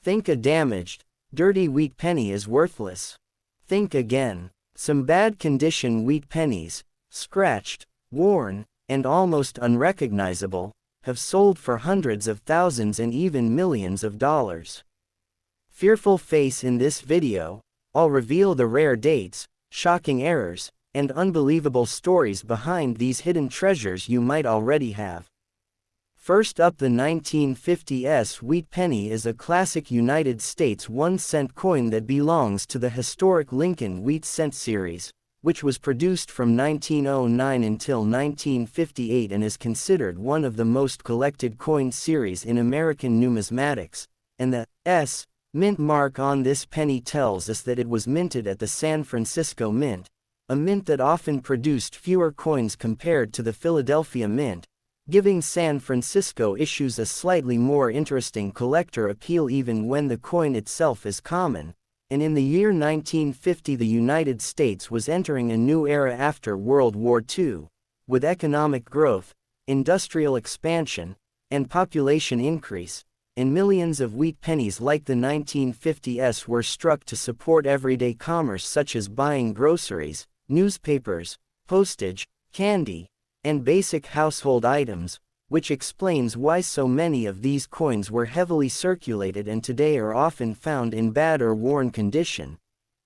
Think a damaged, dirty wheat penny is worthless. Think again. Some bad condition wheat pennies, scratched, worn, and almost unrecognizable, have sold for hundreds of thousands and even millions of dollars. Fearful face in this video, I'll reveal the rare dates, shocking errors, and unbelievable stories behind these hidden treasures you might already have. First up, the 1950s wheat penny is a classic United States 1-cent coin that belongs to the historic Lincoln wheat cent series, which was produced from 1909 until 1958 and is considered one of the most collected coin series in American numismatics, and the S mint mark on this penny tells us that it was minted at the San Francisco Mint, a mint that often produced fewer coins compared to the Philadelphia Mint, giving San Francisco issues a slightly more interesting collector appeal even when the coin itself is common. And in the year 1950, the United States was entering a new era after World War II, with economic growth, industrial expansion, and population increase, and millions of wheat pennies like the 1950s were struck to support everyday commerce such as buying groceries, newspapers, postage, candy, and basic household items, which explains why so many of these coins were heavily circulated and today are often found in bad or worn condition.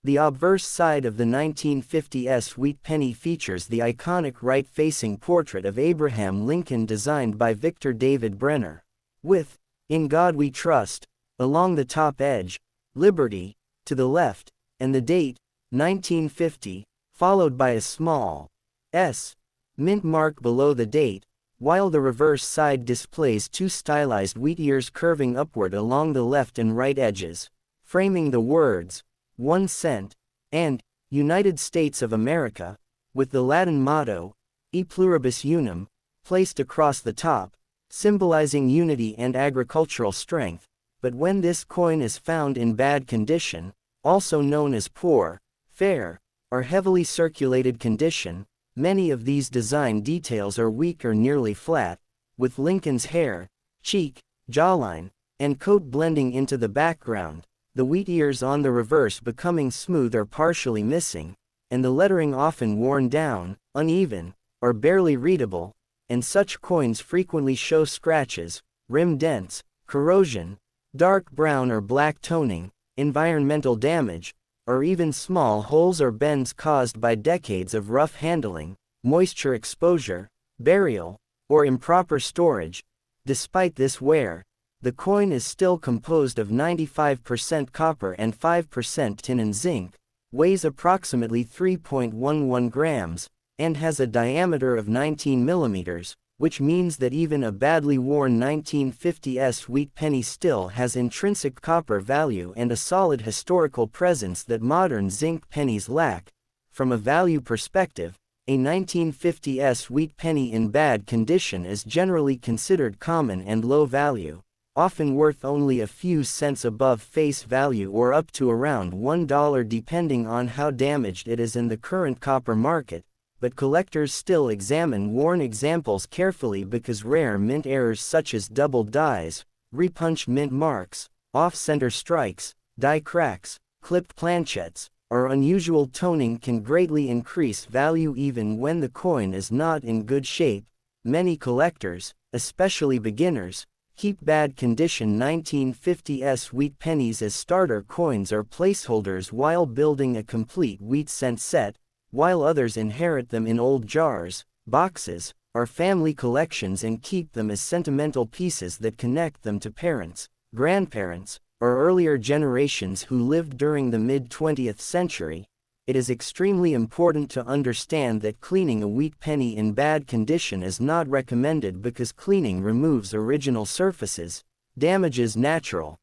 The obverse side of the 1950s wheat penny features the iconic right-facing portrait of Abraham Lincoln designed by Victor David Brenner, with "In God We Trust" along the top edge, "Liberty" to the left, and the date, 1950, followed by a small S mint mark below the date, while the reverse side displays two stylized wheat ears curving upward along the left and right edges, framing the words 1 cent and United States of America, with the Latin motto E pluribus unum placed across the top, symbolizing unity and agricultural strength. But when this coin is found in bad condition, also known as poor, fair, or heavily circulated condition, many of these design details are weak or nearly flat, with Lincoln's hair, cheek, jawline, and coat blending into the background, the wheat ears on the reverse becoming smooth or partially missing, and the lettering often worn down, uneven, or barely readable, and such coins frequently show scratches, rim dents, corrosion, dark brown or black toning, environmental damage, or even small holes or bends caused by decades of rough handling, moisture exposure, burial, or improper storage. Despite this wear, the coin is still composed of 95% copper and 5% tin and zinc, weighs approximately 3.11 grams, and has a diameter of 19 millimeters, which means that even a badly worn 1950s wheat penny still has intrinsic copper value and a solid historical presence that modern zinc pennies lack. From a value perspective, a 1950s wheat penny in bad condition is generally considered common and low value, often worth only a few cents above face value or up to around $1 depending on how damaged it is in the current copper market. But collectors still examine worn examples carefully because rare mint errors such as double dies, repunched mint marks, off-center strikes, die cracks, clipped planchettes, or unusual toning can greatly increase value even when the coin is not in good shape. Many collectors, especially beginners, keep bad condition 1950s wheat pennies as starter coins or placeholders while building a complete wheat cent set, while others inherit them in old jars, boxes, or family collections and keep them as sentimental pieces that connect them to parents, grandparents, or earlier generations who lived during the mid-20th century. It is extremely important to understand that cleaning a wheat penny in bad condition is not recommended because cleaning removes original surfaces, damages natural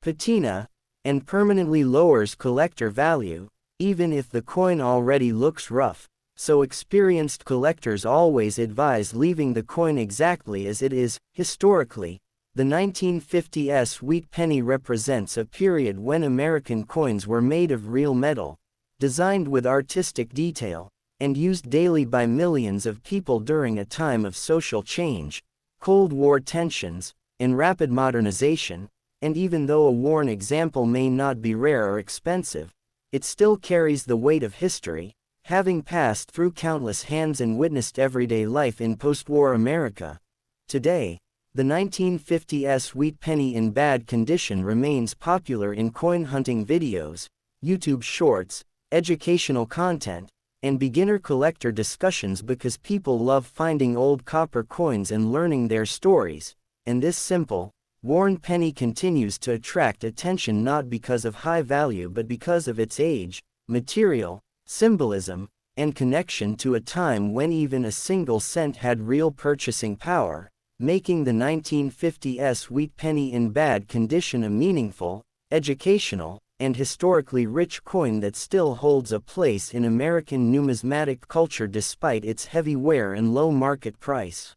patina, and permanently lowers collector value, even if the coin already looks rough. So experienced collectors always advise leaving the coin exactly as it is. Historically, the 1950s wheat penny represents a period when American coins were made of real metal, designed with artistic detail, and used daily by millions of people during a time of social change, Cold War tensions, and rapid modernization. and even though a worn example may not be rare or expensive, it still carries the weight of history, having passed through countless hands and witnessed everyday life in post-war America. Today, the 1950s wheat penny in bad condition remains popular in coin hunting videos, YouTube shorts, educational content, and beginner collector discussions because people love finding old copper coins and learning their stories, and this simple, worn penny continues to attract attention not because of high value but because of its age, material, symbolism, and connection to a time when even a single cent had real purchasing power, making the 1950s wheat penny in bad condition a meaningful, educational, and historically rich coin that still holds a place in American numismatic culture despite its heavy wear and low market price.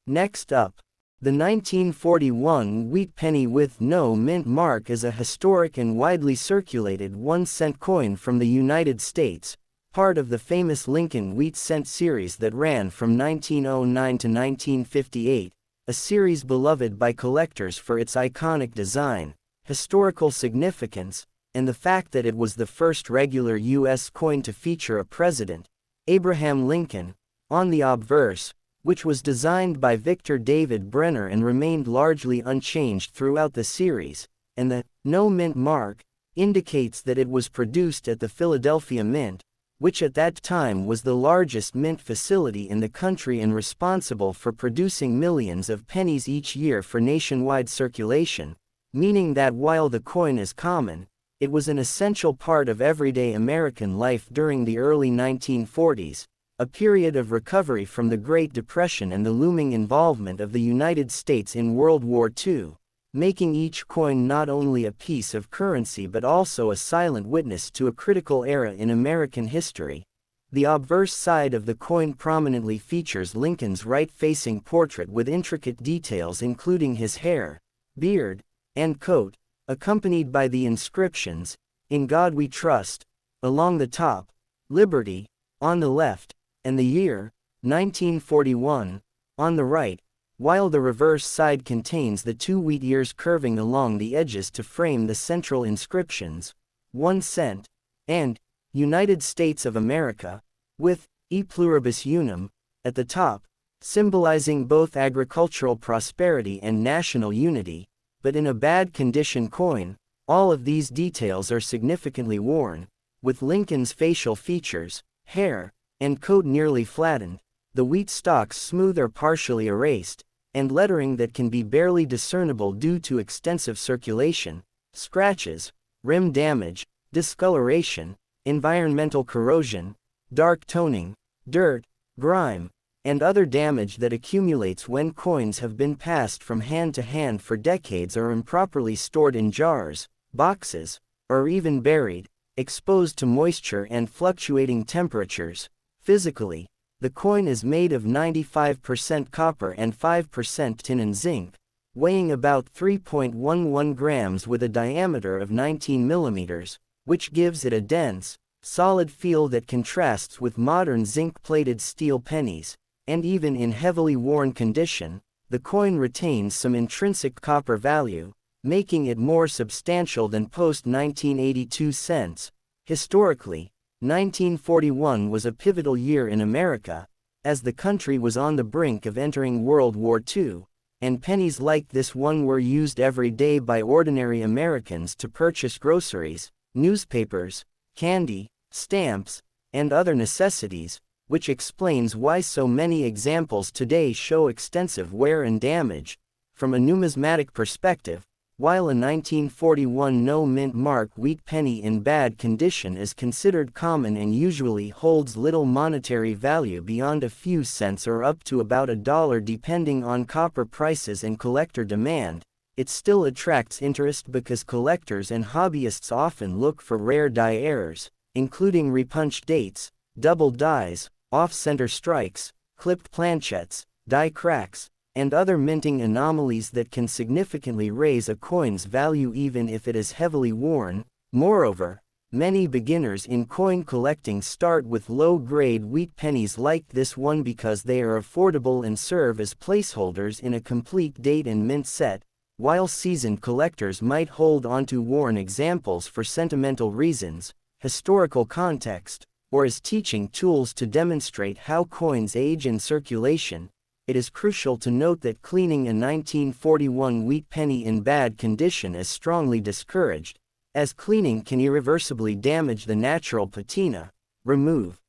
Next up, the 1941 wheat penny with no mint mark is a historic and widely circulated 1-cent coin from the United States, part of the famous Lincoln wheat cent series that ran from 1909 to 1958, a series beloved by collectors for its iconic design, historical significance, and the fact that it was the first regular U.S. coin to feature a president, Abraham Lincoln, on the obverse, which was designed by Victor David Brenner and remained largely unchanged throughout the series, and the no mint mark indicates that it was produced at the Philadelphia Mint, which at that time was the largest mint facility in the country and responsible for producing millions of pennies each year for nationwide circulation, meaning that while the coin is common, it was an essential part of everyday American life during the early 1940s, a period of recovery from the Great Depression and the looming involvement of the United States in World War II, making each coin not only a piece of currency but also a silent witness to a critical era in American history. The obverse side of the coin prominently features Lincoln's right-facing portrait with intricate details including his hair, beard, and coat, accompanied by the inscriptions, "In God We Trust," along the top, "Liberty," on the left, and the year, 1941, on the right, while the reverse side contains the two wheat ears curving along the edges to frame the central inscriptions, 1 cent, and United States of America, with E pluribus unum, at the top, symbolizing both agricultural prosperity and national unity, but in a bad condition coin. All of these details are significantly worn, with Lincoln's facial features, hair, and coat nearly flattened, the wheat stalks smooth or partially erased, and lettering that can be barely discernible due to extensive circulation, scratches, rim damage, discoloration, environmental corrosion, dark toning, dirt, grime, and other damage that accumulates when coins have been passed from hand to hand for decades or improperly stored in jars, boxes, or even buried, exposed to moisture and fluctuating temperatures. Physically, the coin is made of 95% copper and 5% tin and zinc, weighing about 3.11 grams with a diameter of 19 millimeters, which gives it a dense, solid feel that contrasts with modern zinc-plated steel pennies, and even in heavily worn condition, the coin retains some intrinsic copper value, making it more substantial than post-1982 cents. Historically, 1941 was a pivotal year in America, as the country was on the brink of entering World War II, and pennies like this one were used every day by ordinary Americans to purchase groceries, newspapers, candy, stamps, and other necessities, which explains why so many examples today show extensive wear and damage. From a numismatic perspective, while a 1941 no mint mark wheat penny in bad condition is considered common and usually holds little monetary value beyond a few cents or up to about $1 depending on copper prices and collector demand, it still attracts interest because collectors and hobbyists often look for rare die errors, including repunched dates, double dies, off-center strikes, clipped planchettes, die cracks, and other minting anomalies that can significantly raise a coin's value even if it is heavily worn. Moreover, many beginners in coin collecting start with low-grade wheat pennies like this one because they are affordable and serve as placeholders in a complete date and mint set, while seasoned collectors might hold onto worn examples for sentimental reasons, historical context, or as teaching tools to demonstrate how coins age in circulation, it is crucial to note that cleaning a 1941 wheat penny in bad condition is strongly discouraged, as cleaning can irreversibly damage the natural patina, remove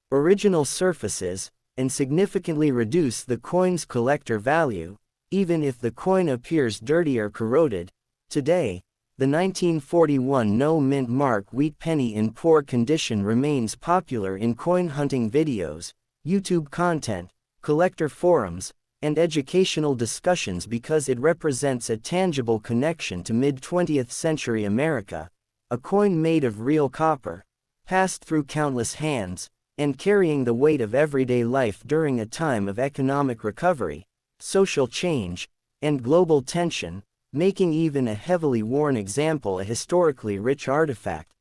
original surfaces, and significantly reduce the coin's collector value, even if the coin appears dirty or corroded. Today, the 1941 no-mint mark wheat penny in poor condition remains popular in coin hunting videos, YouTube content, collector forums, and educational discussions because it represents a tangible connection to mid-20th century America, a coin made of real copper, passed through countless hands, and carrying the weight of everyday life during a time of economic recovery, social change, and global tension, making even a heavily worn example a historically rich artifact.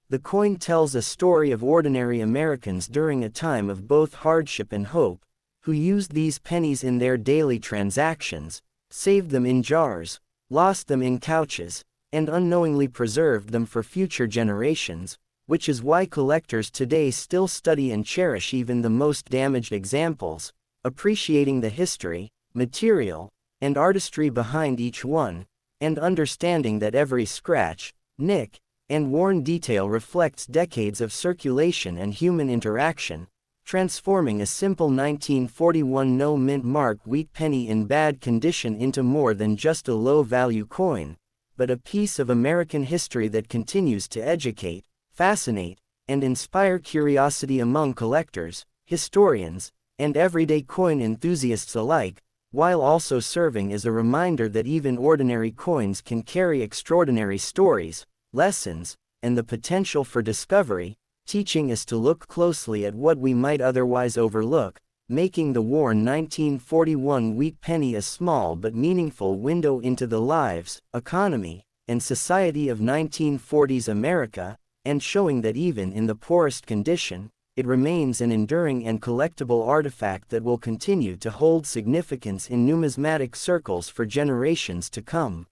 The coin tells a story of ordinary Americans during a time of both hardship and hope, who used these pennies in their daily transactions, saved them in jars, lost them in couches, and unknowingly preserved them for future generations, which is why collectors today still study and cherish even the most damaged examples, appreciating the history, material, and artistry behind each one, and understanding that every scratch, nick, and worn detail reflects decades of circulation and human interaction, transforming a simple 1941 no-mint mark wheat penny in bad condition into more than just a low-value coin, but a piece of American history that continues to educate, fascinate, and inspire curiosity among collectors, historians, and everyday coin enthusiasts alike, while also serving as a reminder that even ordinary coins can carry extraordinary stories, lessons, and the potential for discovery, teaching us to look closely at what we might otherwise overlook, making the worn 1941 wheat penny a small but meaningful window into the lives, economy, and society of 1940s America, and showing that even in the poorest condition, it remains an enduring and collectible artifact that will continue to hold significance in numismatic circles for generations to come.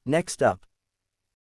Next up,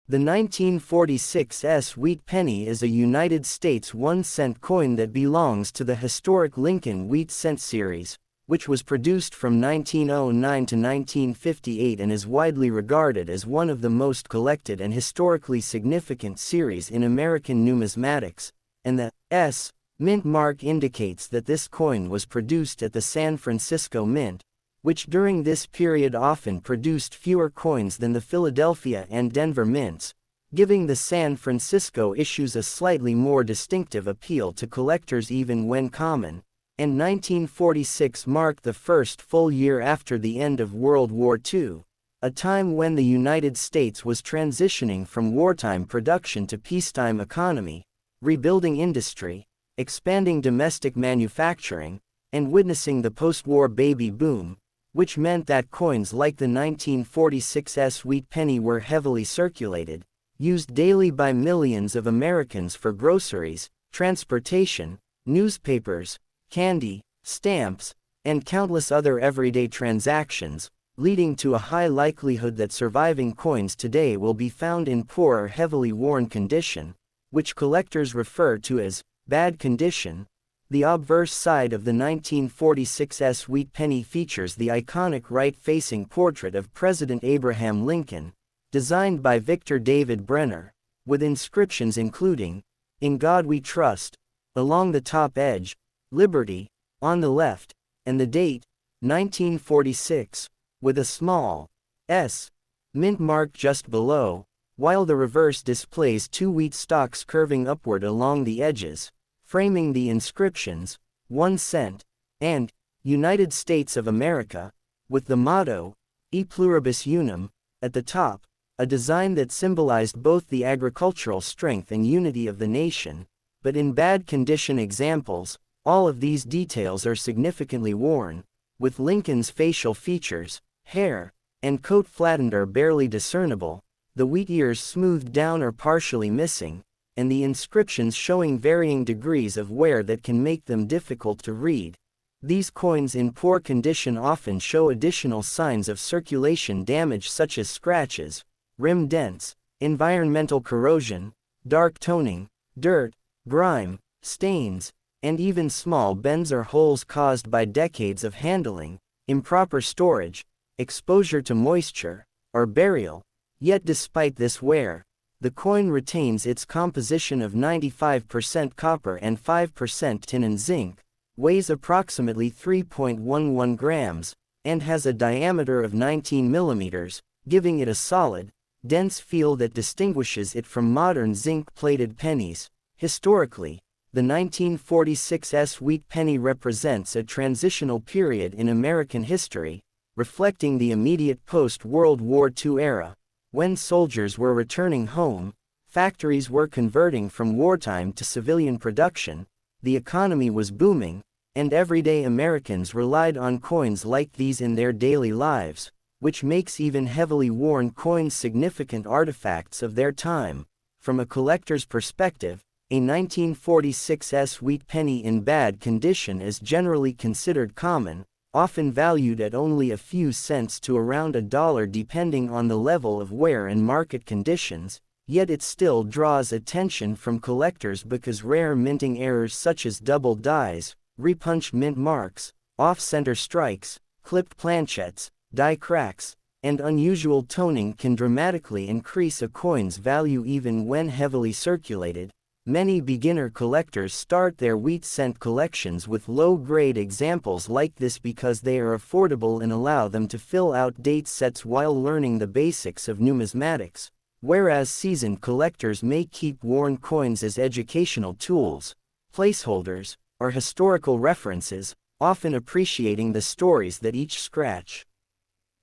the 1946 wheat penny is a United States 1-cent coin that belongs to the historic Lincoln Wheat Cent series, which was produced from 1909 to 1958 and is widely regarded as one of the most collected and historically significant series in American numismatics, and the S mint mark indicates that this coin was produced at the San Francisco Mint, which during this period often produced fewer coins than the Philadelphia and Denver mints, giving the San Francisco issues a slightly more distinctive appeal to collectors even when common, and 1946 marked the first full year after the end of World War II, a time when the United States was transitioning from wartime production to peacetime economy, rebuilding industry, expanding domestic manufacturing, and witnessing the post-war baby boom, which meant that coins like the 1946 wheat penny were heavily circulated, used daily by millions of Americans for groceries, transportation, newspapers, candy, stamps, and countless other everyday transactions, leading to a high likelihood that surviving coins today will be found in poor or heavily worn condition, which collectors refer to as bad condition. The obverse side of the 1946 wheat penny features the iconic right-facing portrait of President Abraham Lincoln, designed by Victor David Brenner, with inscriptions including, "In God We Trust," along the top edge, "Liberty," on the left, and the date, 1946, with a small S mint mark just below, while the reverse displays two wheat stalks curving upward along the edges, framing the inscriptions, 1 cent, and United States of America, with the motto, E Pluribus Unum, at the top, a design that symbolized both the agricultural strength and unity of the nation, but in bad condition examples, all of these details are significantly worn, with Lincoln's facial features, hair, and coat flattened or barely discernible, the wheat ears smoothed down or partially missing, and the inscriptions showing varying degrees of wear that can make them difficult to read. These coins in poor condition often show additional signs of circulation damage such as scratches, rim dents, environmental corrosion, dark toning, dirt, grime, stains, and even small bends or holes caused by decades of handling, improper storage, exposure to moisture, or burial. Yet despite this wear, the coin retains its composition of 95% copper and 5% tin and zinc, weighs approximately 3.11 grams, and has a diameter of 19 millimeters, giving it a solid, dense feel that distinguishes it from modern zinc-plated pennies. Historically, the 1946 Wheat Penny represents a transitional period in American history, reflecting the immediate post-World War II era. When soldiers were returning home, factories were converting from wartime to civilian production, the economy was booming, and everyday Americans relied on coins like these in their daily lives, which makes even heavily worn coins significant artifacts of their time. From a collector's perspective, a 1946 Wheat Penny in bad condition is generally considered common, often valued at only a few cents to around $1 depending on the level of wear and market conditions, yet it still draws attention from collectors because rare minting errors such as double dies, repunched mint marks, off-center strikes, clipped planchettes, die cracks, and unusual toning can dramatically increase a coin's value even when heavily circulated. Many beginner collectors start their wheat cent collections with low-grade examples like this because they are affordable and allow them to fill out date sets while learning the basics of numismatics, whereas seasoned collectors may keep worn coins as educational tools, placeholders, or historical references, often appreciating the stories that each scratch,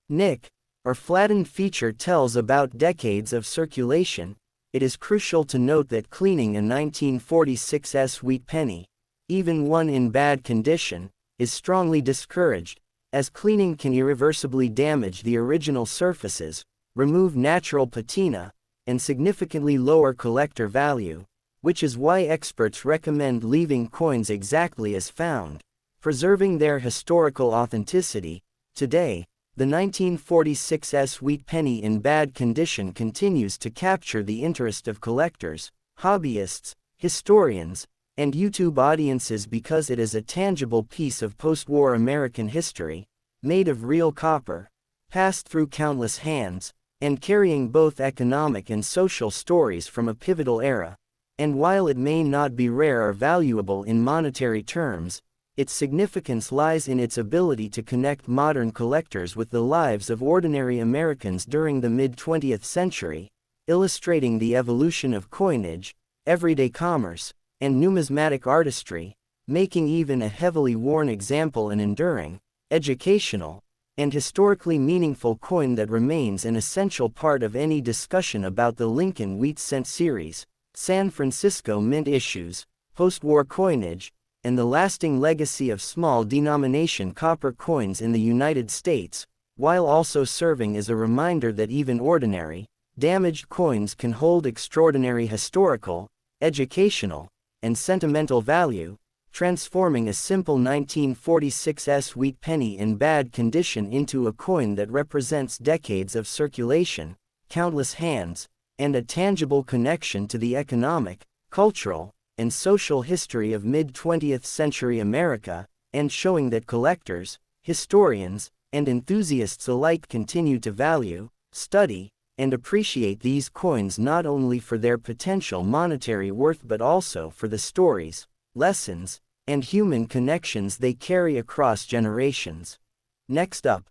nick, or flattened feature tells about decades of circulation. It is crucial to note that cleaning a 1946 Wheat Penny, even one in bad condition, is strongly discouraged, as cleaning can irreversibly damage the original surfaces, remove natural patina, and significantly lower collector value, which is why experts recommend leaving coins exactly as found, preserving their historical authenticity. Today, the 1946 Wheat Penny in bad condition continues to capture the interest of collectors, hobbyists, historians, and YouTube audiences because it is a tangible piece of post-war American history, made of real copper, passed through countless hands, and carrying both economic and social stories from a pivotal era. And while it may not be rare or valuable in monetary terms, its significance lies in its ability to connect modern collectors with the lives of ordinary Americans during the mid-20th century, illustrating the evolution of coinage, everyday commerce, and numismatic artistry, making even a heavily worn example an enduring, educational, and historically meaningful coin that remains an essential part of any discussion about the Lincoln Wheat Cent series, San Francisco Mint issues, post-war coinage, and the lasting legacy of small-denomination copper coins in the United States, while also serving as a reminder that even ordinary, damaged coins can hold extraordinary historical, educational, and sentimental value, transforming a simple 1946 Wheat Penny in bad condition into a coin that represents decades of circulation, countless hands, and a tangible connection to the economic, cultural, and social history of mid-20th century America, and showing that collectors, historians, and enthusiasts alike continue to value, study, and appreciate these coins not only for their potential monetary worth but also for the stories, lessons, and human connections they carry across generations. Next up,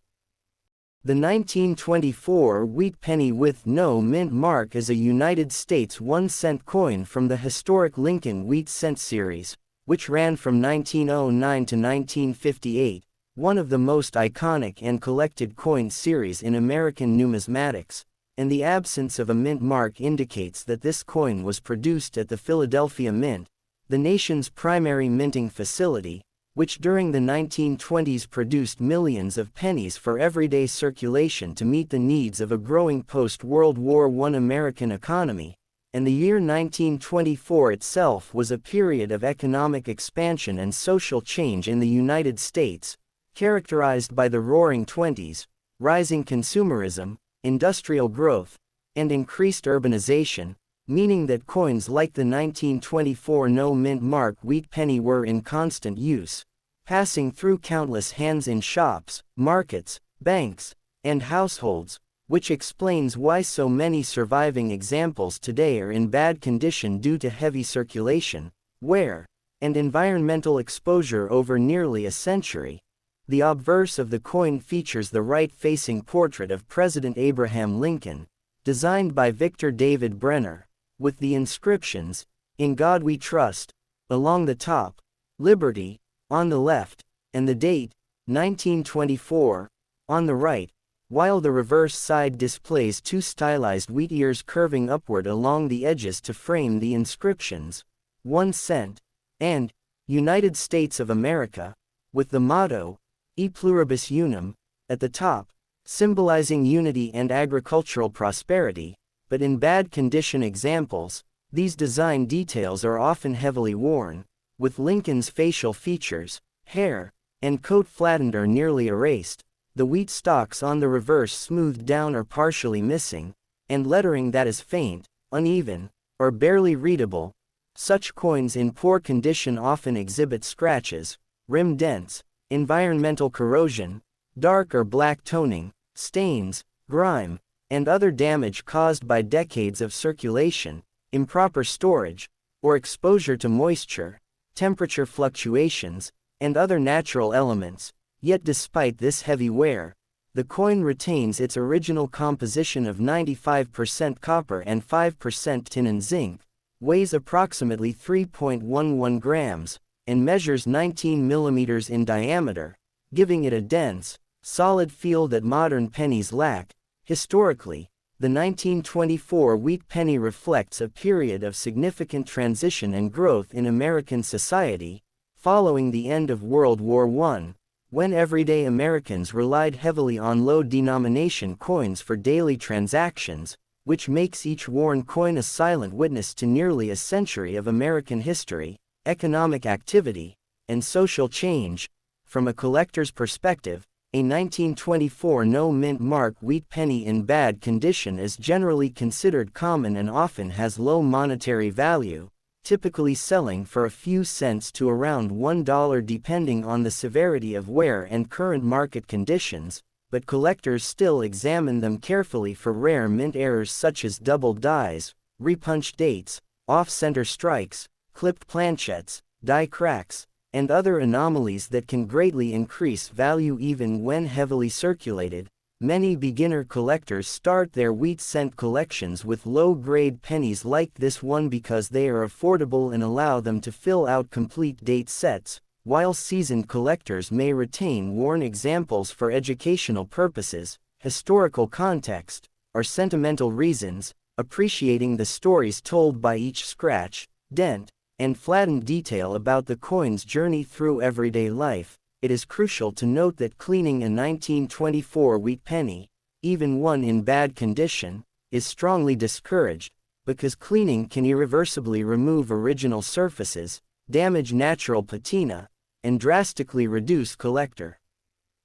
the 1924 Wheat Penny with no mint mark is a United States 1-cent coin from the historic Lincoln Wheat Cent series, which ran from 1909 to 1958, one of the most iconic and collected coin series in American numismatics, and the absence of a mint mark indicates that this coin was produced at the Philadelphia Mint, the nation's primary minting facility, which during the 1920s produced millions of pennies for everyday circulation to meet the needs of a growing post-World War I American economy, and the year 1924 itself was a period of economic expansion and social change in the United States, characterized by the Roaring Twenties, rising consumerism, industrial growth, and increased urbanization, meaning that coins like the 1924 no-mint mark wheat penny were in constant use, passing through countless hands in shops, markets, banks, and households, which explains why so many surviving examples today are in bad condition due to heavy circulation, wear, and environmental exposure over nearly a century. The obverse of the coin features the right-facing portrait of President Abraham Lincoln, designed by Victor David Brenner, with the inscriptions, "In God We Trust," along the top, "Liberty," on the left, and the date, 1924, on the right, while the reverse side displays two stylized wheat ears curving upward along the edges to frame the inscriptions, 1 cent, and United States of America, with the motto, E pluribus unum, at the top, symbolizing unity and agricultural prosperity, but in bad condition examples, these design details are often heavily worn, with Lincoln's facial features, hair, and coat flattened or nearly erased, the wheat stalks on the reverse smoothed down or partially missing, and lettering that is faint, uneven, or barely readable. Such coins in poor condition often exhibit scratches, rim dents, environmental corrosion, dark or black toning, stains, grime, and other damage caused by decades of circulation, improper storage, or exposure to moisture, temperature fluctuations, and other natural elements. Yet despite this heavy wear, the coin retains its original composition of 95% copper and 5% tin and zinc, weighs approximately 3.11 grams, and measures 19 millimeters in diameter, giving it a dense, solid feel that modern pennies lack. Historically, the 1924 wheat penny reflects a period of significant transition and growth in American society, following the end of World War I, when everyday Americans relied heavily on low-denomination coins for daily transactions, which makes each worn coin a silent witness to nearly a century of American history, economic activity, and social change. From a collector's perspective, a 1924 no-mint mark wheat penny in bad condition is generally considered common and often has low monetary value, typically selling for a few cents to around $1 depending on the severity of wear and current market conditions, but collectors still examine them carefully for rare mint errors such as double dies, repunched dates, off-center strikes, clipped planchettes, die cracks, and other anomalies that can greatly increase value even when heavily circulated. Many beginner collectors start their wheat cent collections with low-grade pennies like this one because they are affordable and allow them to fill out complete date sets, while seasoned collectors may retain worn examples for educational purposes, historical context, or sentimental reasons, appreciating the stories told by each scratch, dent, and flattened detail about the coin's journey through everyday life. It is crucial to note that cleaning a 1924 wheat penny, even one in bad condition, is strongly discouraged, because cleaning can irreversibly remove original surfaces, damage natural patina, and drastically reduce collector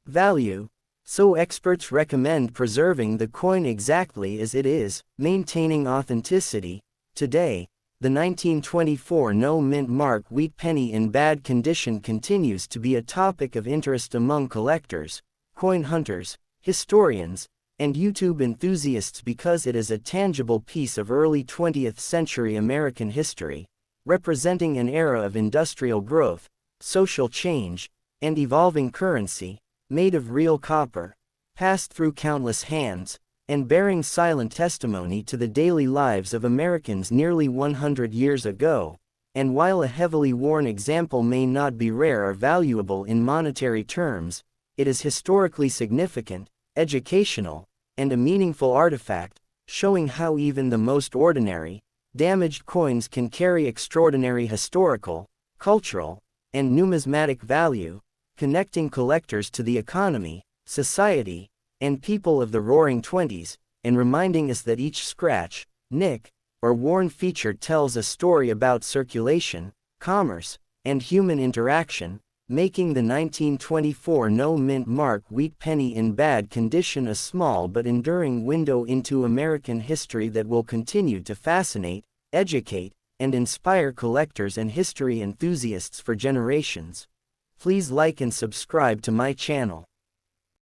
value. So experts recommend preserving the coin exactly as it is, maintaining authenticity. Today, the 1924 no-mint mark wheat penny in bad condition continues to be a topic of interest among collectors, coin hunters, historians, and YouTube enthusiasts because it is a tangible piece of early 20th century American history, representing an era of industrial growth, social change, and evolving currency, made of real copper, passed through countless hands, and bearing silent testimony to the daily lives of Americans nearly 100 years ago. And while a heavily worn example may not be rare or valuable in monetary terms, it is historically significant, educational, and a meaningful artifact, showing how even the most ordinary, damaged coins can carry extraordinary historical, cultural, and numismatic value, connecting collectors to the economy, society, and people of the Roaring Twenties, and reminding us that each scratch, nick, or worn feature tells a story about circulation, commerce, and human interaction, making the 1924 no-mint mark wheat penny in bad condition a small but enduring window into American history that will continue to fascinate, educate, and inspire collectors and history enthusiasts for generations. Please like and subscribe to my channel.